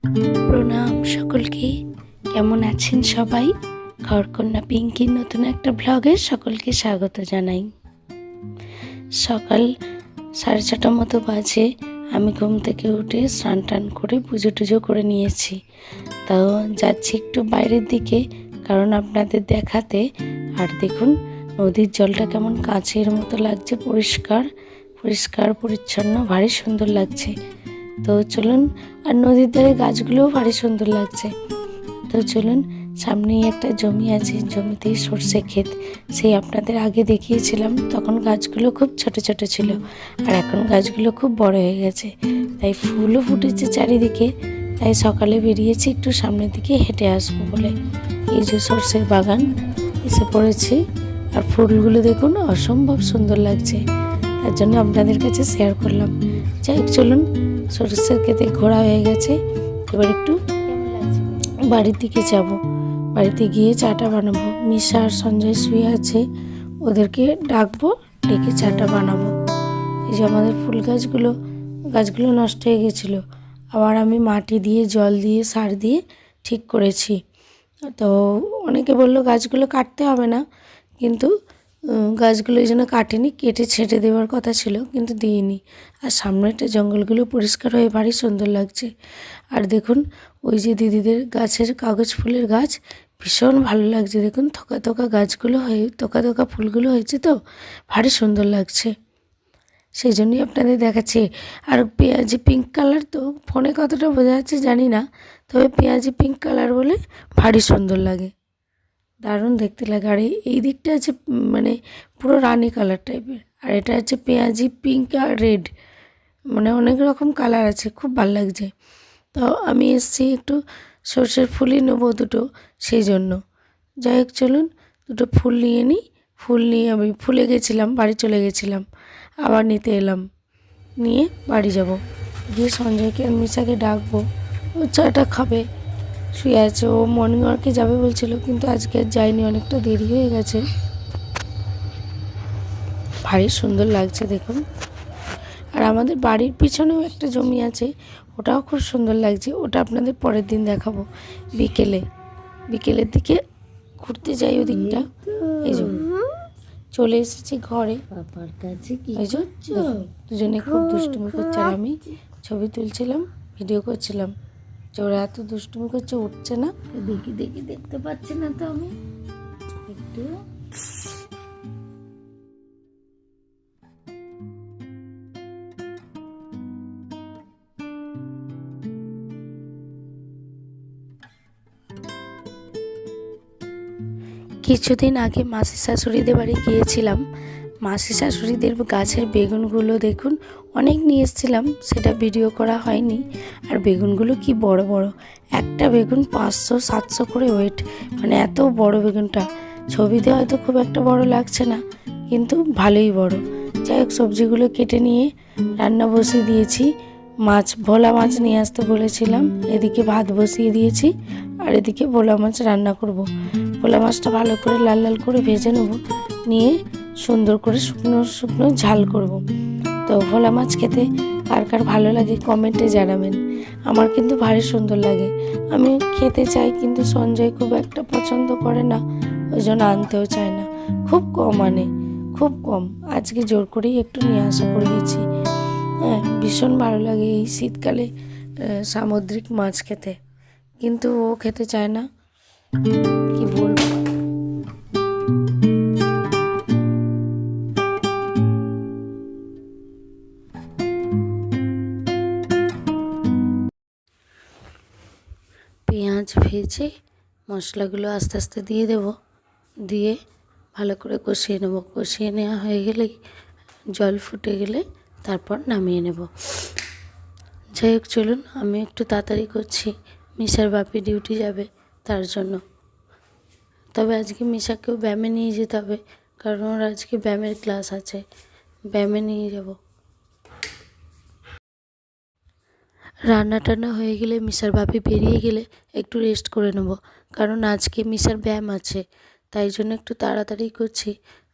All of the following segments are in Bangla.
প্রণাম সকলকে। কেমন আছেন সবাই? ঘরকন্যা পিঙ্কির নতুন একটা ব্লগে সকলকে স্বাগত জানাই। সকাল 6:30 মতো বাজে। আমি ঘুম থেকে উঠে স্নান টান করে পুজো টুজো করে নিয়েছি। তাও যাচ্ছি একটু বাইরের দিকে, কারণ আপনাদের দেখাতে। আর দেখুন নদীর জলটা কেমন কাঁচের মতো লাগছে, পরিষ্কার পরিষ্কার পরিচ্ছন্ন, ভারী সুন্দর লাগছে। তো চলুন, আর নদীর ধারে গাছগুলোও ভারী সুন্দর লাগছে। তো চলুন, সামনেই একটা জমি আছে, জমিতেই সর্ষে ক্ষেত। সেই আপনাদের আগে দেখিয়েছিলাম, তখন গাছগুলো খুব ছোট ছোট ছিল, আর এখন গাছগুলো খুব বড় হয়ে গেছে, তাই ফুলও ফুটেছে চারিদিকে। তাই সকালে বেরিয়েছি একটু সামনের দিকে হেঁটে আসবো বলে। এই যে সর্ষের বাগান এসে পড়েছি, আর ফুলগুলো দেখুন অসম্ভব সুন্দর লাগছে, তার জন্য আপনাদের কাছে শেয়ার করলাম। যাই চলুন, সরষের ক্ষেতে ঘোরা হয়ে গেছে, এবার একটু বাড়ির দিকে যাব। বাড়িতে গিয়ে চাটা বানাবো। মিশা আর সঞ্জয় শুয়ে আছে, ওদেরকে ডাকবো, ডেকে চাটা বানাবো। এই যে আমাদের ফুল গাছগুলো নষ্ট হয়ে গেছিলো, আবার আমি মাটি দিয়ে, জল দিয়ে, সার দিয়ে ঠিক করেছি। তো অনেকে বললো গাছগুলো কাটতে হবে না, কিন্তু গাছগুলো এই জন্য কাটিনি, কেটে ছেটে দেওয়ার কথা ছিল, কিন্তু দিইনি। আর সামনেটা জঙ্গলগুলো পরিষ্কার হয়ে ভারী সুন্দর লাগছে। আর দেখুন ওই যে দিদিদের গাছের কাগজ ফুলের গাছ, ভীষণ ভালো লাগছে। দেখুন থোকা থোকা গাছগুলো হয়ে, থোকা থোকা ফুলগুলো হয়েছে, তো ভারী সুন্দর লাগছে, সেই জন্যই আপনাদের দেখাচ্ছি। আর পেঁয়াজি পিঙ্ক কালার, তো ফোনে কতটা বোঝা যাচ্ছে জানি না, তবে পেঁয়াজি পিঙ্ক কালার বলে ভারী সুন্দর লাগে, দারুণ দেখতে লাগে। আর এই দিকটা আছে মানে পুরো রানি কালার টাইপের, আর এটা হচ্ছে পেঁয়াজি পিঙ্ক আর রেড, মানে অনেক রকম কালার আছে, খুব ভালো লাগছে। তো আমি এসেছি একটু সর্ষের ফুলই নেবো দুটো, সেই জন্য। যাই হোক চলুন, দুটো ফুল নিয়ে নিই। ফুল নিয়ে আমি ফুলে গেছিলাম, বাড়ি চলে গেছিলাম, আবার নিতে এলাম, নিয়ে বাড়ি যাব। গিয়ে সঞ্জয়কে আর মিশাকে ডাকবো, ও চাটা খাবে, শুয়ে আছে। ও মর্নিং ওয়ার্কে যাবে বলছিল, কিন্তু আজকে আর যায়নি, অনেকটা দেরি হয়ে গেছে। ভারী সুন্দর লাগছে দেখুন। আর আমাদের বাড়ির পিছনেও একটা জমি আছে, ওটাও খুব সুন্দর লাগছে। ওটা আপনাদের পরের দিন দেখাবো। বিকেলের দিকে ঘুরতে যাই ওদিকটা। এই যে চলে এসেছি ঘরে, পাপার কাছে কি এই যে দুজনে খুব দুষ্টুমি করছে, আর আমি ছবি তুলছিলাম, ভিডিও করছিলাম, যে ওরা এত দুষ্টুমি করছে, উঠছে না। দেখি দেখি, দেখতে পাচ্ছি না তো আমি একটু। কিছুদিন আগে মাসি শাশুড়িদের বাড়ি গিয়েছিলাম। মাসি শাশুড়িদের গাছের বেগুনগুলো দেখুন, অনেক নিয়ে এসেছিলাম, সেটা ভিডিও করা হয়নি। আর বেগুনগুলো কি বড় বড়, একটা বেগুন 500-700 করে ওয়েট, মানে এত বড় বেগুনটা। ছবিতে হয়তো খুব একটা বড় লাগছে না, কিন্তু ভালোই বড়। যাই হোক সবজিগুলো কেটে নিয়ে রান্না বসিয়ে দিয়েছি। ভোলা মাছ নিয়ে আসতে বলেছিলাম, এদিকে ভাত বসিয়ে দিয়েছি, আর এদিকে ভোলা মাছ রান্না করব। ভোলা মাছটা ভালো করে লাল লাল করে ভেজে নেব, নিয়ে সুন্দর করে শুকনো শুকনো ঝাল করব। তো ভোলা মাছ খেতে কার কার ভালো লাগে কমেন্টে জানাবেন। আমার কিন্তু ভারী সুন্দর লাগে, আমি খেতে চাই, কিন্তু সঞ্জয় খুব একটা পছন্দ করে না, ওই জন্য আনতেও চায় না, খুব কম আনে, খুব কম। আজকে জোর করেই একটু নিয়ে আসা করিয়েছি। হ্যাঁ, ভীষণ ভালো লাগে এই শীতকালে সামুদ্রিক মাছ খেতে, কিন্তু ও খেতে চায় না, কি বলবো। পেঁয়াজ ভেজে মশলাগুলো আস্তে আস্তে দিয়ে দেব, দিয়ে ভালো করে কষিয়ে নেব। কষিয়ে নেওয়া হয়ে গেলেই, জল ফুটে গেলে তারপর নামিয়ে নেব। যাই হোক চলুন, আমি একটু তাড়াতাড়ি করছি, মিশার বাপি ডিউটি যাবে তার জন্য। তবে আজকে মিশাকেও ব্যায়ামে নিয়ে যেতে হবে, কারণ ওর আজকে ব্যায়ামের ক্লাস আছে, ব্যায়ামে নিয়ে যাব। রান্না টান্না হয়ে গেলে, মিশার বাপি বেরিয়ে গেলে একটু রেস্ট করে নেব, কারণ আজকে মিশার ব্যায়াম আছে, তাই জন্য একটু তাড়াতাড়ি করছি।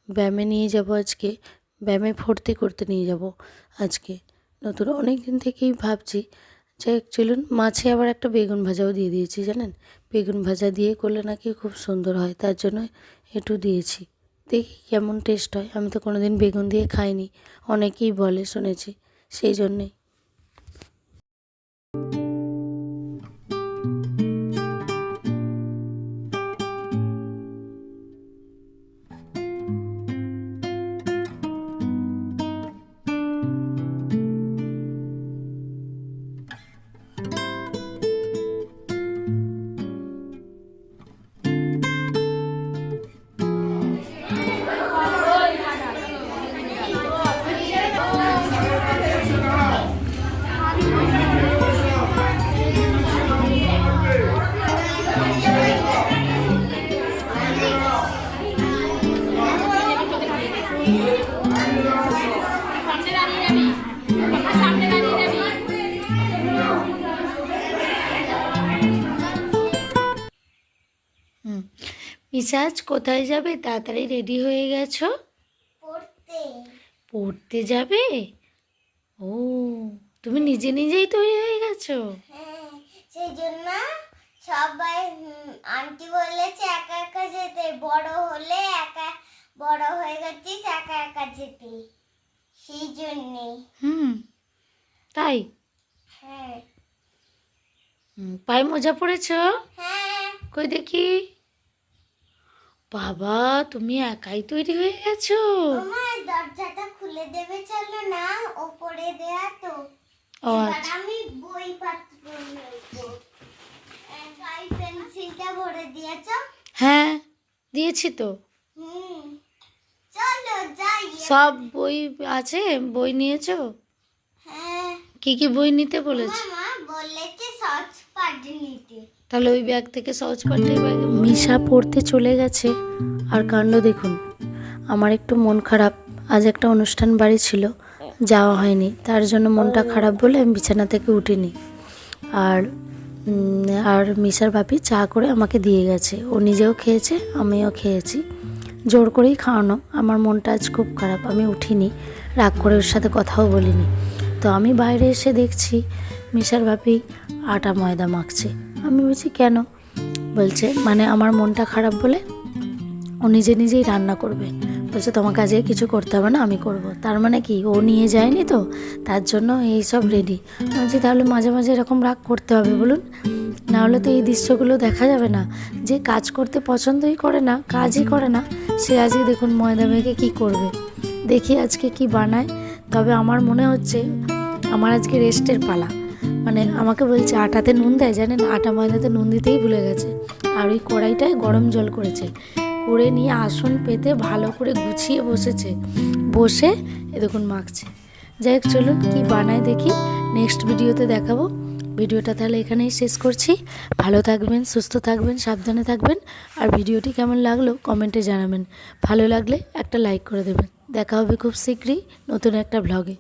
ব্যায়ামে নিয়ে যাব আজকে, ব্যায়ামে ভর্তি করতে নিয়ে যাব আজকে। নতুন অনেক দিন থেকেই ভাবছি যাই হোক চলুন, মাছে আবার একটা বেগুন ভাজাও দিয়ে দিয়েছি জানেন। বেগুন ভাজা দিয়ে করলে নাকি খুব সুন্দর হয়, তার জন্য একটু দিয়েছি। দেখি কেমন টেস্ট হয়। আমি তো কোনোদিন বেগুন দিয়ে খাইনি, অনেকেই বলে শুনেছি, সেই জন্যেই। মিসাজ কোথায় যাবে? তাড়াতাড়ি রেডি হয়ে গেছো? পড়তে। পড়তে যাবে? ও, তুমি নিজে নিজেই তৈরি হয়ে গেছো? হ্যাঁ, সেই জন্য সবাই আন্টি বলেছে একা একা যেতে, বড় হলে বড় হয়ে গেছিস একা একা যেতে, সেই জন্যে। তাই? হ্যাঁ। পায়ে মোজা পরেছো? হ্যাঁ। কই দেখি। বাবা, তুমি একাই তৈরি হয়ে গেছো? আমার দরজাটা খুলে দেবে, চলো না, ওপরে দেয়া তো। ও এবার আচ্ছা। আমি বই পাত্র নেব। কাই পেন্সিলটা ভরে দিয়েছো? হ্যাঁ, দিয়েছি তো। চলো যাই। সব বই আছে? বই নিয়েছো? হ্যাঁ। কি কি বই নিতে বলেছে? মা বলেছে সহজ পাঠ নিতে। তাহলে ওই ব্যাগ থেকে সহজ পাঠটাই ব্যাগে। মিশা পড়তে চলে গেছে, আর কাণ্ড দেখুন। আমার একটু মন খারাপ, আজ একটা অনুষ্ঠান বাড়ি ছিল, যাওয়া হয়নি, তার জন্য মনটা খারাপ বলে আমি বিছানা থেকে উঠিনি। আর আর মিশার বাপি চা করে আমাকে দিয়ে গেছে, ও নিজেও খেয়েছে, আমিও খেয়েছি, জোর করেই খাওয়ানো। আমার মনটা আজ খুব খারাপ, আমি উঠিনি, রাগ করে ওর সাথে কথাও বলিনি। তো আমি বাইরে এসে দেখছি মিশার বাপি আটা ময়দা মাখছে। আমি বলছি কেন? বলছে মানে আমার মনটা খারাপ বলে ও নিজে নিজেই রান্না করবে। বলছে তোমাকে আজকে কিছু করতে হবে না, আমি করব। তার মানে কি, ও নিয়ে যায়নি তো, তার জন্য এই সব রেডি। আমি বলছি তাহলে মাঝে মাঝে এরকম রাগ করতে হবে বলুন, না হলে তো এই দৃশ্যগুলো দেখা যাবে না। যে কাজ করতে পছন্দই করে না, কাজই করে না, সে আজকে দেখুন ময়দা মেখে কী করবে। দেখি আজকে কি বানায়। তবে আমার মনে হচ্ছে আমার আজকে রেস্টের পালা। মানে আমাকে বলছে আটাতে নুন দেয়, জানেন, আটা ময়দাতে নুন দিতেই ভুলে গেছে। আর ওই কড়াইটায় গরম জল করেছে, করে নিয়ে আসন পেতে ভালো করে গুছিয়ে বসেছে, বসে এ দেখুন মাখছে। যাই হোক চলুন কি বানায় দেখি, নেক্সট ভিডিওতে দেখাবো। ভিডিওটা তাহলে এখানেই শেষ করছি। ভালো থাকবেন, সুস্থ থাকবেন, সাবধানে থাকবেন। আর ভিডিওটি কেমন লাগলো কমেন্টে জানাবেন। ভালো লাগলে একটা লাইক করে দেবেন। দেখা হবে খুব শীঘ্রই নতুন একটা ভ্লগে।